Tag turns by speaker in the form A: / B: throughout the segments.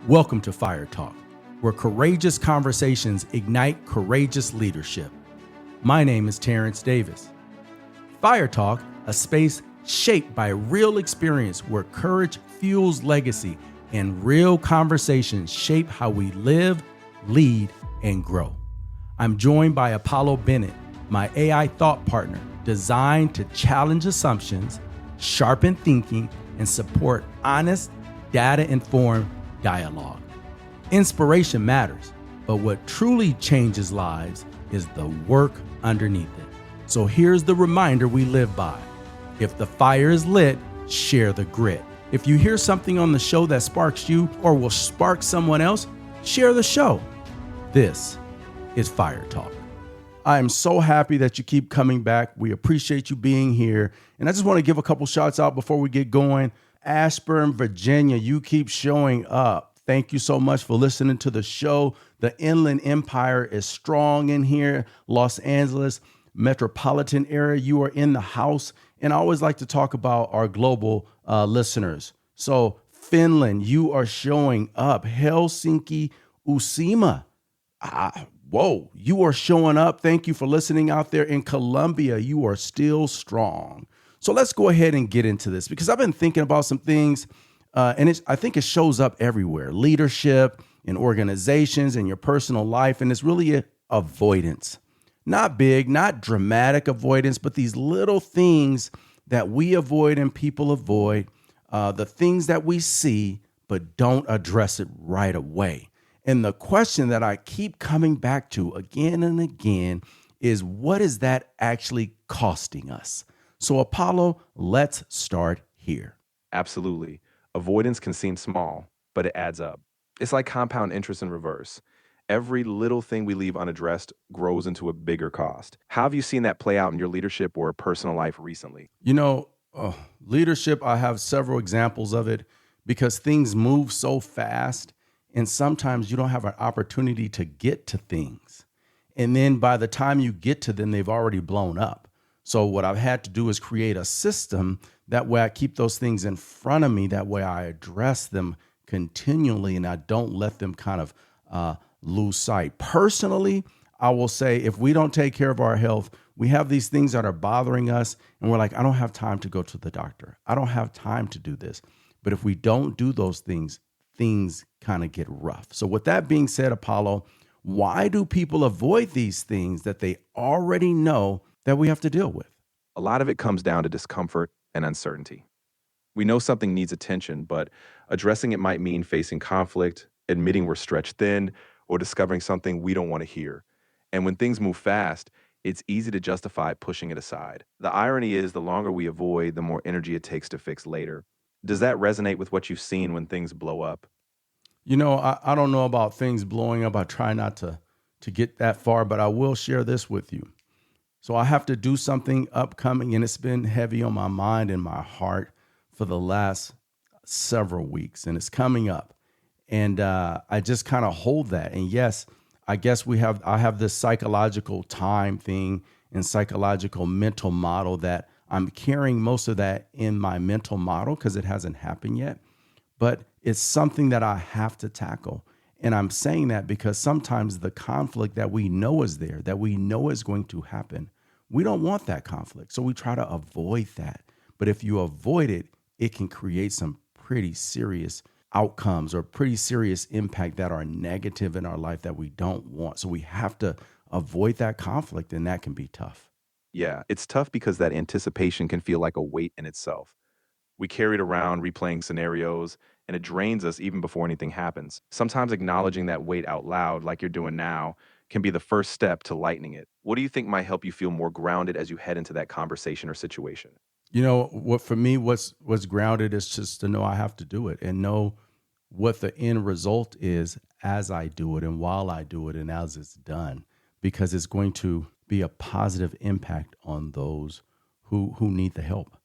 A: Welcome to FIREtalk, where courageous conversations ignite courageous leadership. My name is Terrence Davis. FIREtalk, a space shaped by real experience where courage fuels legacy and real conversations shape how we live, lead, and grow. I'm joined by Apollo Bennett, my AI thought partner, designed to challenge assumptions, sharpen thinking, and support honest, data-informed dialogue. Inspiration matters, but what truly changes lives is the work underneath it. So here's the reminder we live by. If the fire is lit, share the grit. If you hear something on the show that sparks you or will spark someone else, share the show. This is FIREtalk. I am so happy that you keep coming back. We appreciate you being here. And I just want to give a couple shots out before we get going. Ashburn, Virginia, you keep showing up. Thank you so much for listening to the show. The Inland Empire is strong in here. Los Angeles metropolitan area, you are in the house. And I always like to talk about our global listeners. So Finland, you are showing up. Helsinki, Uusimaa. Whoa, you are showing up. Thank you for listening out there in Colombia. You are still strong. So let's go ahead and get into this because I've been thinking about some things and I think it shows up everywhere. Leadership in organizations and your personal life. And it's really avoidance. Not big, not dramatic avoidance, but these little things that we avoid and people avoid. The things that we see but don't address it right away. And the question that I keep coming back to again and again is, what is that actually costing us? So Apollo, let's start here.
B: Absolutely. Avoidance can seem small, but it adds up. It's like compound interest in reverse. Every little thing we leave unaddressed grows into a bigger cost. How have you seen that play out in your leadership or personal life recently?
A: Leadership, I have several examples of it because things move so fast. And sometimes you don't have an opportunity to get to things. And then by the time you get to them, they've already blown up. So what I've had to do is create a system. That way I keep those things in front of me. That way I address them continually and I don't let them kind of lose sight. Personally, I will say if we don't take care of our health, we have these things that are bothering us and we're like, I don't have time to go to the doctor. I don't have time to do this. But if we don't do those things kind of get rough. So with that being said, Apollo, why do people avoid these things that they already know that we have to deal with?
B: A lot of it comes down to discomfort and uncertainty. We know something needs attention, but addressing it might mean facing conflict, admitting we're stretched thin, or discovering something we don't want to hear. And when things move fast, it's easy to justify pushing it aside. The irony is the longer we avoid, the more energy it takes to fix later. Does that resonate with what you've seen when things blow up?
A: I don't know about things blowing up. I try not to get that far, but I will share this with you. So I have to do something upcoming, and it's been heavy on my mind and my heart for the last several weeks, and it's coming up. And I just kind of hold that. And yes, I guess I have this psychological time thing and psychological mental model that I'm carrying most of that in my mental model because it hasn't happened yet. But it's something that I have to tackle. And I'm saying that because sometimes the conflict that we know is there, that we know is going to happen, we don't want that conflict. So we try to avoid that. But if you avoid it, it can create some pretty serious outcomes or pretty serious impact that are negative in our life that we don't want. So we have to avoid that conflict, and that can be tough.
B: Yeah, it's tough because that anticipation can feel like a weight in itself. We carry it around replaying scenarios, and it drains us even before anything happens. Sometimes acknowledging that weight out loud, like you're doing now, can be the first step to lightening it. What do you think might help you feel more grounded as you head into that conversation or situation?
A: What's grounded is just to know I have to do it and know what the end result is as I do it and while I do it and as it's done, because it's going to be a positive impact on those who need the help.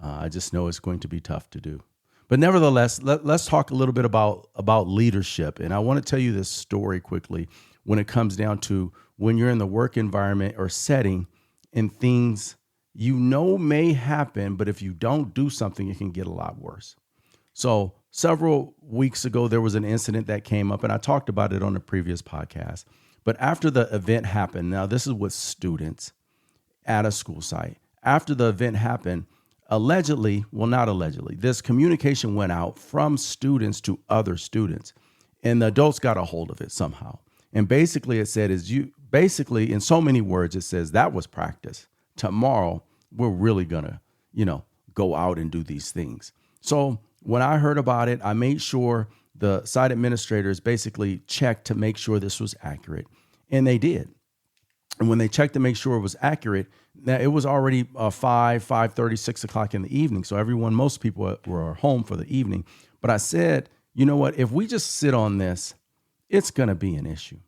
A: I just know it's going to be tough to do. But nevertheless, let's talk a little bit about leadership. And I want to tell you this story quickly when it comes down to when you're in the work environment or setting and things may happen, but if you don't do something, it can get a lot worse. So several weeks ago, there was an incident that came up, and I talked about it on a previous podcast. But after the event happened, now this is with students at a school site. After the event happened, allegedly, well, not allegedly, this communication went out from students to other students, and the adults got a hold of it somehow. And basically it said basically in so many words, it says that was practice. Tomorrow, we're really gonna, go out and do these things. So when I heard about it, I made sure the site administrators basically checked to make sure this was accurate. And they did. And when they checked to make sure it was accurate, now it was already 5:30, 6 o'clock in the evening. So most people were home for the evening. But I said, you know what, if we just sit on this, it's going to be an issue.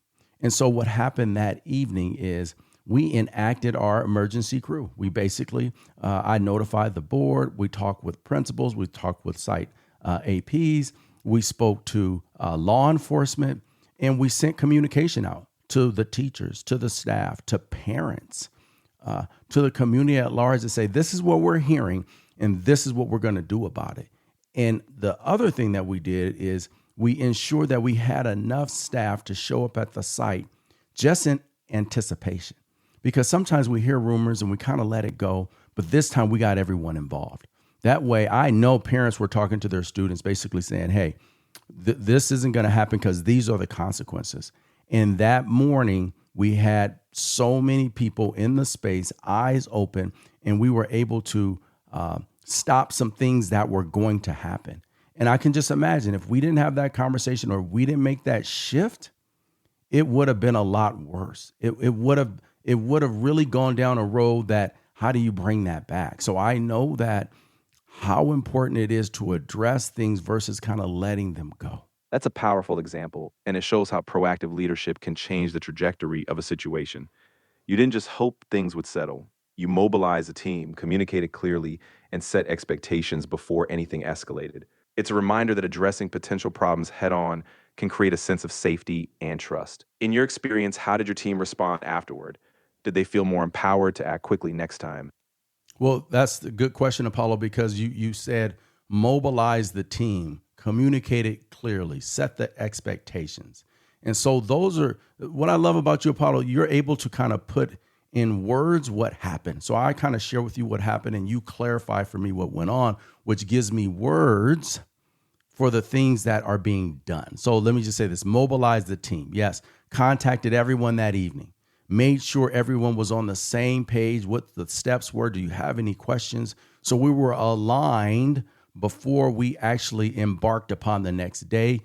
A: And so what happened that evening is we enacted our emergency crew. We basically, I notified the board. We talked with principals. We talked with site APs. We spoke to law enforcement, and we sent communication out to the teachers, to the staff, to parents, to the community at large to say, this is what we're hearing, and this is what we're going to do about it. And the other thing that we did is we ensured that we had enough staff to show up at the site just in anticipation. Because sometimes we hear rumors and we kind of let it go, but this time we got everyone involved. That way, I know parents were talking to their students basically saying, hey, this isn't going to happen because these are the consequences. And that morning, we had so many people in the space, eyes open, and we were able to stop some things that were going to happen. And I can just imagine if we didn't have that conversation or we didn't make that shift, it would have been a lot worse. It would have really gone down a road that how do you bring that back? So I know that how important it is to address things versus kind of letting them go.
B: That's a powerful example, and it shows how proactive leadership can change the trajectory of a situation. You didn't just hope things would settle. You mobilized a team, communicated clearly, and set expectations before anything escalated. It's a reminder that addressing potential problems head on can create a sense of safety and trust. In your experience, how did your team respond afterward? Did they feel more empowered to act quickly next time?
A: Well, that's a good question, Apollo, because you said mobilize the team, communicate it clearly, set the expectations. And so those are what I love about you, Apollo. You're able to kind of put in words what happened. So I kind of share with you what happened and you clarify for me what went on, which gives me words for the things that are being done. So let me just say this, mobilize the team. Yes, contacted everyone that evening, made sure everyone was on the same page, what the steps were. Do you have any questions? So we were aligned before we actually embarked upon the next day.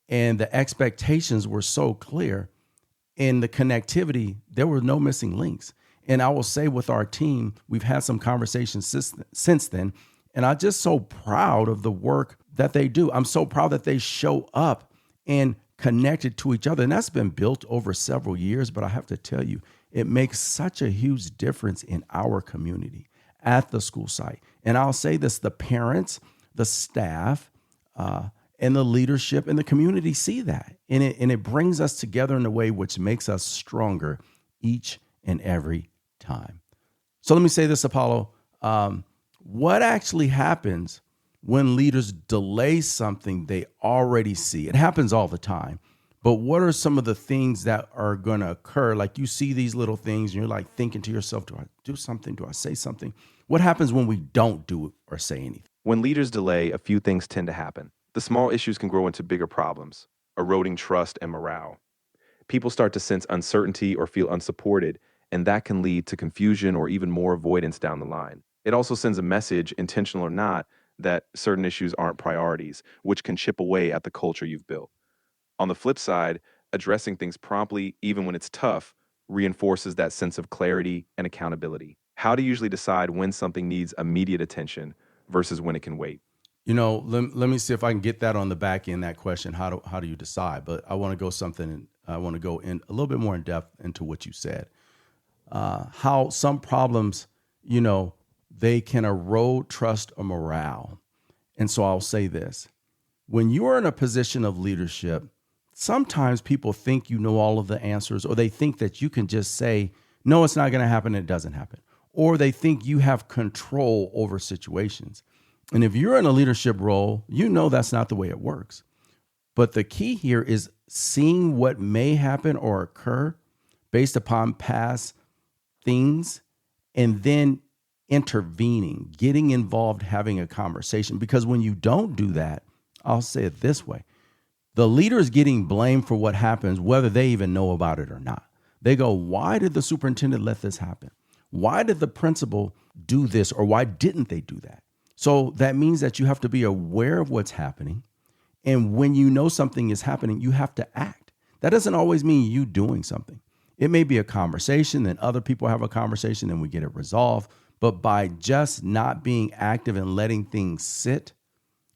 A: And the expectations were so clear. In the connectivity, there were no missing links. And I will say with our team, we've had some conversations since then. And I'm just so proud of the work that they do. I'm so proud that they show up and connected to each other. And that's been built over several years. But I have to tell you, it makes such a huge difference in our community at the school site. And I'll say this, the parents, the staff, and the leadership and the community see that. And it brings us together in a way which makes us stronger each and every time. So let me say this, Apollo. What actually happens when leaders delay something they already see? It happens all the time. But what are some of the things that are going to occur? Like you see these little things and you're like thinking to yourself, do I do something? Do I say something? What happens when we don't do it or say anything?
B: When leaders delay, a few things tend to happen. The small issues can grow into bigger problems, eroding trust and morale. People start to sense uncertainty or feel unsupported, and that can lead to confusion or even more avoidance down the line. It also sends a message, intentional or not, that certain issues aren't priorities, which can chip away at the culture you've built. On the flip side, addressing things promptly, even when it's tough, reinforces that sense of clarity and accountability. How do you usually decide when something needs immediate attention versus when it can wait?
A: You know, let me see if I can get that on the back end, that question. How do you decide? But I want to go in a little bit more in depth into what you said. How some problems, they can erode trust or morale. And so I'll say this. When you're in a position of leadership, sometimes people think you know all of the answers, or they think that you can just say, no, it's not going to happen. It doesn't happen. Or they think you have control over situations. And if you're in a leadership role, you know that's not the way it works. But the key here is seeing what may happen or occur based upon past things and then intervening, getting involved, having a conversation. Because when you don't do that, I'll say it this way, the leader is getting blamed for what happens, whether they even know about it or not. They go, why did the superintendent let this happen? Why did the principal do this, or why didn't they do that? So that means that you have to be aware of what's happening. And when you know something is happening, you have to act. That doesn't always mean you doing something. It may be a conversation, then other people have a conversation, and we get it resolved. But by just not being active and letting things sit,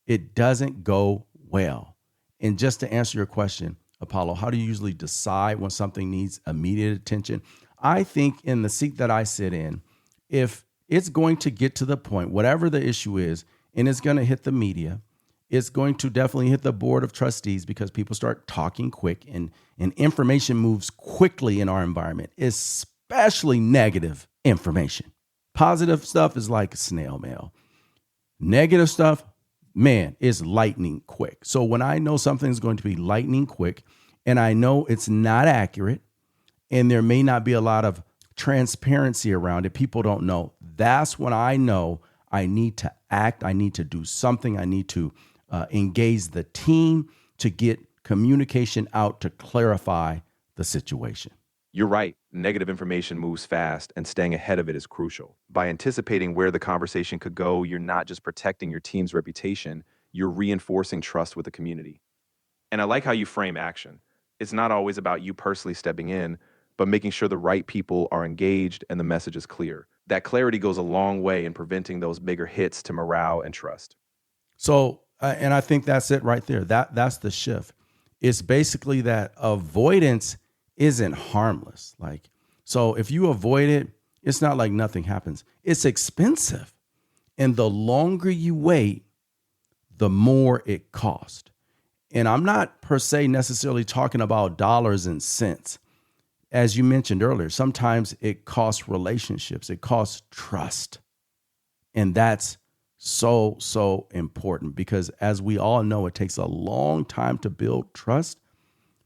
A: it doesn't go well. And just to answer your question, Apollo, how do you usually decide when something needs immediate attention? I think in the seat that I sit in, if it's going to get to the point, whatever the issue is, and it's going to hit the media, it's going to definitely hit the board of trustees because people start talking quick and information moves quickly in our environment, especially negative information. Positive stuff is like snail mail. Negative stuff, man, is lightning quick. So when I know something's going to be lightning quick and I know it's not accurate and there may not be a lot of transparency around it, people don't know, that's when I know I need to act. I need to do something. I need to engage the team to get communication out to clarify the situation.
B: You're right. Negative information moves fast, and staying ahead of it is crucial. By anticipating where the conversation could go, you're not just protecting your team's reputation, you're reinforcing trust with the community. And I like how you frame action. It's not always about you personally stepping in, but making sure the right people are engaged and the message is clear. That clarity goes a long way in preventing those bigger hits to morale and trust.
A: So, and I think that's it right there. That's the shift. It's basically that avoidance isn't harmless. So if you avoid it, it's not like nothing happens. It's expensive. And the longer you wait, the more it costs. And I'm not per se necessarily talking about dollars and cents. As you mentioned earlier, sometimes it costs relationships. It costs trust. And that's so important because as we all know, it takes a long time to build trust,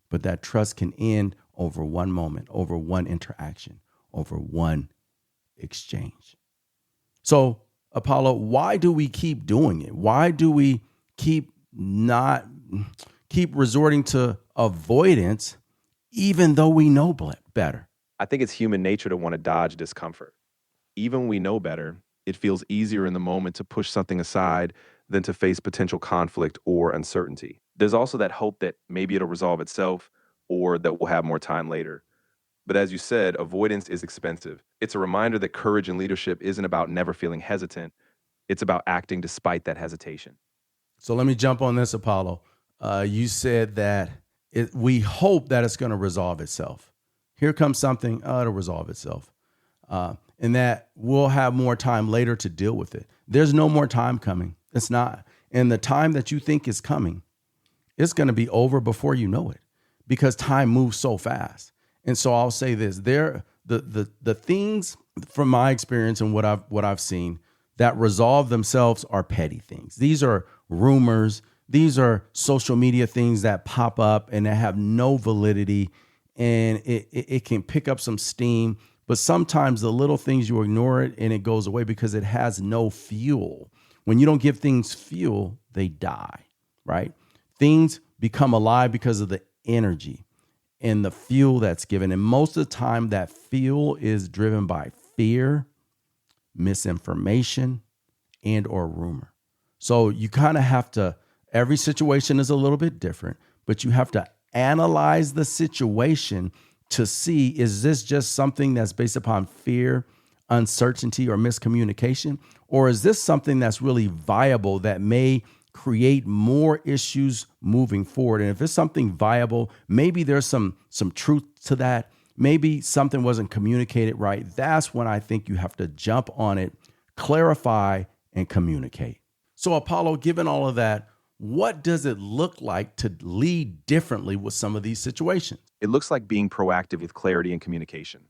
A: but that trust can end over one moment, over one interaction, over one exchange. So, Apollo, why do we keep doing it? Why do we keep resorting to avoidance even though we know better?
B: I think it's human nature to want to dodge discomfort. Even when we know better, it feels easier in the moment to push something aside than to face potential conflict or uncertainty. There's also that hope that maybe it'll resolve itself or that we'll have more time later. But as you said, avoidance is expensive. It's a reminder that courage and leadership isn't about never feeling hesitant. It's about acting despite that hesitation.
A: So let me jump on this, Apollo. You said that we hope that it's going to resolve itself. Here comes something, it'll resolve itself. And that we'll have more time later to deal with it. There's no more time coming. It's not. And the time that you think is coming, it's going to be over before you know it because time moves so fast. And so I'll say this, the things from my experience and what I've seen that resolve themselves are petty things. These are rumors. These are social media things that pop up and that have no validity, and it can pick up some steam. But sometimes the little things, you ignore it and it goes away because it has no fuel. When you don't give things fuel, they die, right? Things become alive because of the energy and the fuel that's given. And most of the time that fuel is driven by fear, misinformation, and or rumor. So you kind of have to, every situation is a little bit different, but you have to analyze the situation to see, is this just something that's based upon fear, uncertainty, or miscommunication? Or is this something that's really viable that may create more issues moving forward? And if it's something viable, maybe there's some truth to that. Maybe something wasn't communicated right. That's when I think you have to jump on it, clarify, and communicate. So Apollo, given all of that, what does it look like to lead differently with some of these situations?
B: It looks like being proactive with clarity and communication.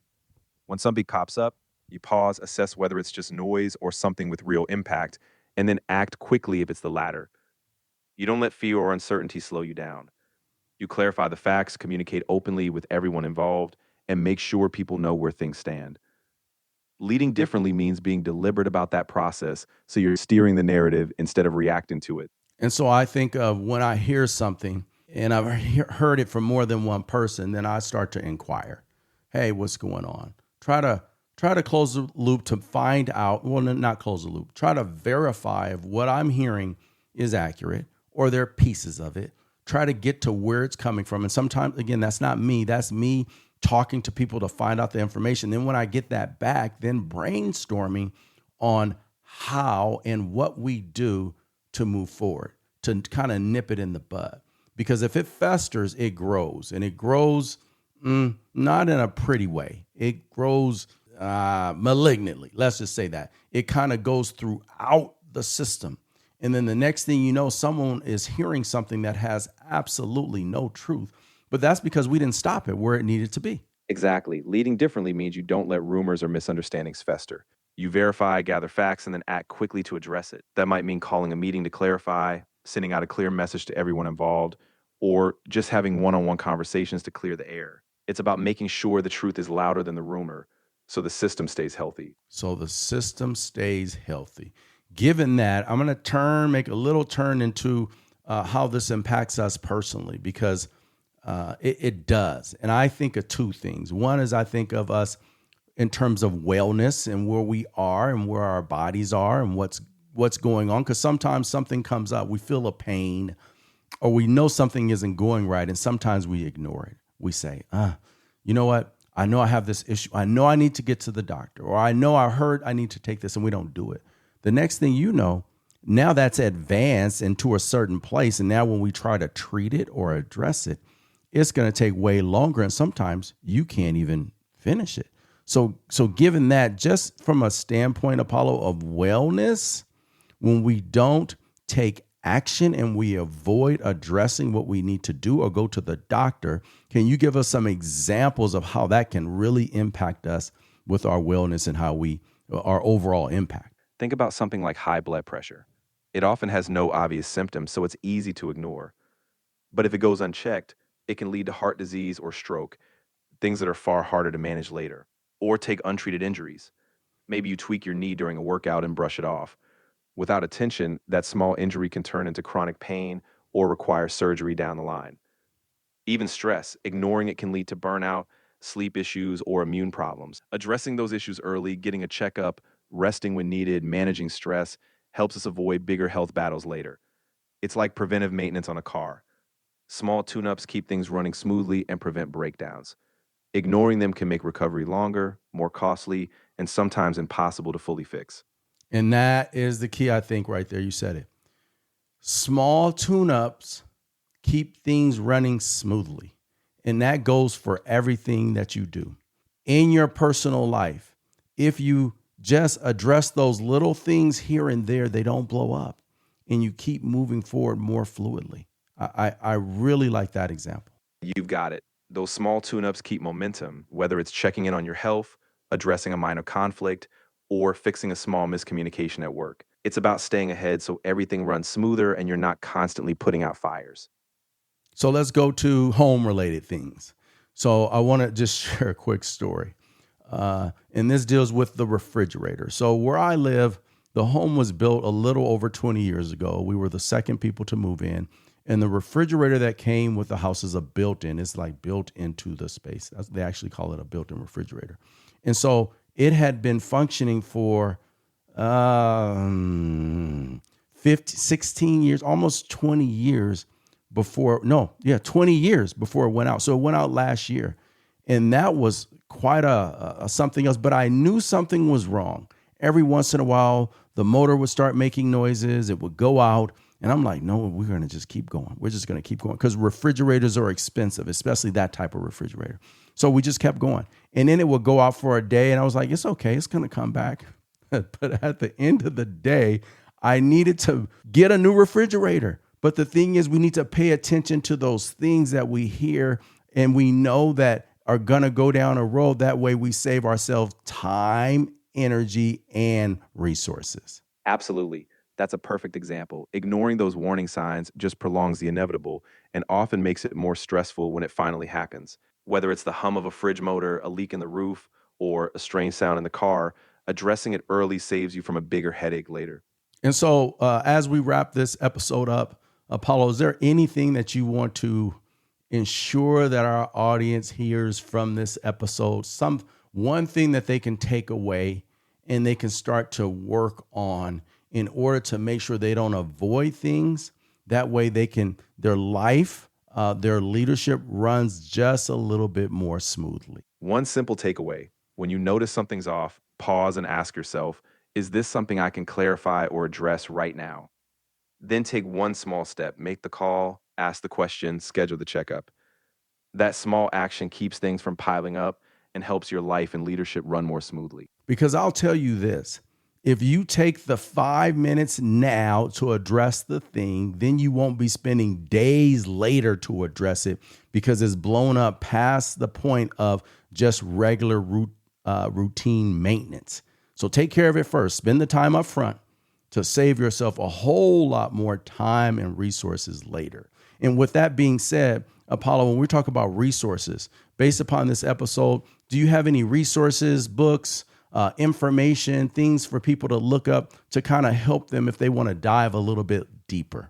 B: When something pops up, you pause, assess whether it's just noise or something with real impact, and then act quickly if it's the latter. You don't let fear or uncertainty slow you down. You clarify the facts, communicate openly with everyone involved, and make sure people know where things stand. Leading differently means being deliberate about that process so you're steering the narrative instead of reacting to it.
A: And so I think of when I hear something and I've heard it from more than one person, then I start to inquire. Hey, what's going on? Try to close the loop to find out, well, not close the loop. Try to verify if what I'm hearing is accurate or there are pieces of it. Try to get to where it's coming from. And sometimes, again, that's not me. That's me talking to people to find out the information. Then when I get that back, then brainstorming on how and what we do to move forward, to kind of nip it in the bud. Because if it festers, it grows. And it grows not in a pretty way. It grows malignantly. Let's just say that. It kind of goes throughout the system. And then the next thing you know, someone is hearing something that has absolutely no truth. But that's because we didn't stop it where it needed to be.
B: Exactly. Leading differently means you don't let rumors or misunderstandings fester. You verify, gather facts, and then act quickly to address it. That might mean calling a meeting to clarify, sending out a clear message to everyone involved, or just having one-on-one conversations to clear the air. It's about making sure the truth is louder than the rumor so the system stays healthy.
A: So the system stays healthy. Given that, I'm going to make a little turn into how this impacts us personally, because it does. And I think of two things. One is I think of us in terms of wellness and where we are and where our bodies are and what's going on. Because sometimes something comes up, we feel a pain, or we know something isn't going right, and sometimes we ignore it. We say, you know what? I know I have this issue. I know I need to get to the doctor, or I know I heard I need to take this, and we don't do it. The next thing you know, now that's advanced into a certain place. And now when we try to treat it or address it, it's going to take way longer. And sometimes you can't even finish it. So given that, just from a standpoint, Apollo, of wellness, when we don't take action and we avoid addressing what we need to do or go to the doctor, can you give us some examples of how that can really impact us with our wellness and our overall impact?
B: Think about something like high blood pressure. It often has no obvious symptoms, so it's easy to ignore. But if it goes unchecked, it can lead to heart disease or stroke, things that are far harder to manage later. Or take untreated injuries. Maybe you tweak your knee during a workout and brush it off. Without attention, that small injury can turn into chronic pain or require surgery down the line. Even stress, ignoring it can lead to burnout, sleep issues, or immune problems. Addressing those issues early, getting a checkup, resting when needed, managing stress helps us avoid bigger health battles later. It's like preventive maintenance on a car. Small tune-ups keep things running smoothly and prevent breakdowns. Ignoring them can make recovery longer, more costly, and sometimes impossible to fully fix.
A: And that is the key, I think, right there. You said it. Small tune-ups keep things running smoothly. And that goes for everything that you do. In your personal life, if you just address those little things here and there, they don't blow up. And you keep moving forward more fluidly. I really like that example.
B: You've got it. Those small tune-ups keep momentum, whether it's checking in on your health, addressing a minor conflict, or fixing a small miscommunication at work. It's about staying ahead so everything runs smoother and you're not constantly putting out fires.
A: So let's go to home-related things. So I want to just share a quick story. And this deals with the refrigerator. So where I live, the home was built a little over 20 years ago. We were the second people to move in. And the refrigerator that came with the house is a built-in. It's like built into the space. They actually call it a built-in refrigerator. And so it had been functioning for 16 years, almost 20 years 20 years before it went out. So it went out last year. And that was quite a something else. But I knew something was wrong. Every once in a while, the motor would start making noises. It would go out. And I'm like, no, we're going to just keep going. We're just going to keep going because refrigerators are expensive, especially that type of refrigerator. So we just kept going. And then it would go out for a day. And I was like, it's okay. It's going to come back. But at the end of the day, I needed to get a new refrigerator. But the thing is, we need to pay attention to those things that we hear and we know that are going to go down a road. That way we save ourselves time, energy, and resources.
B: Absolutely. That's a perfect example. Ignoring those warning signs just prolongs the inevitable and often makes it more stressful when it finally happens. Whether it's the hum of a fridge motor, a leak in the roof, or a strange sound in the car, addressing it early saves you from a bigger headache later.
A: And so, as we wrap this episode up, Apollo, is there anything that you want to ensure that our audience hears from this episode? One thing that they can take away and they can start to work on in order to make sure they don't avoid things. That way, their life, their leadership runs just a little bit more smoothly.
B: One simple takeaway: when you notice something's off, pause and ask yourself, is this something I can clarify or address right now? Then take one small step, make the call, ask the question, schedule the checkup. That small action keeps things from piling up and helps your life and leadership run more smoothly.
A: Because I'll tell you this, if you take the 5 minutes now to address the thing, then you won't be spending days later to address it because it's blown up past the point of just regular routine maintenance. So take care of it first. Spend the time up front to save yourself a whole lot more time and resources later. And with that being said, Apollo, when we talk about resources, based upon this episode, do you have any resources, books, information, things for people to look up to kind of help them if they want to dive a little bit deeper?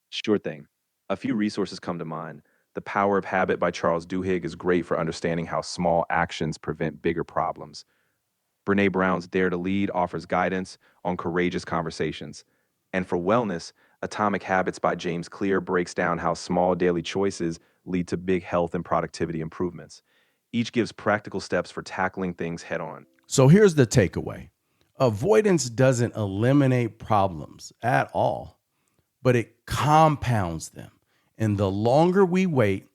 B: Sure thing. A few resources come to mind. The Power of Habit by Charles Duhigg is great for understanding how small actions prevent bigger problems. Brene Brown's Dare to Lead offers guidance on courageous conversations. And for wellness, Atomic Habits by James Clear breaks down how small daily choices lead to big health and productivity improvements. Each gives practical steps for tackling things head on.
A: So here's the takeaway. Avoidance doesn't eliminate problems at all, but it compounds them. And the longer we wait,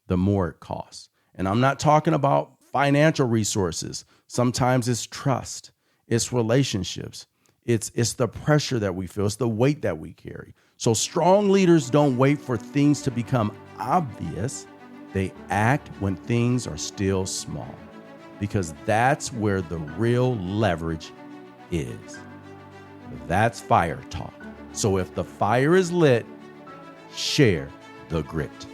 A: the more it costs. And I'm not talking about financial resources. Sometimes it's trust, it's relationships, it's the pressure that we feel, it's the weight that we carry. So strong leaders don't wait for things to become obvious. They act when things are still small, because that's where the real leverage is. That's Fire Talk. So if the fire is lit, share the grit.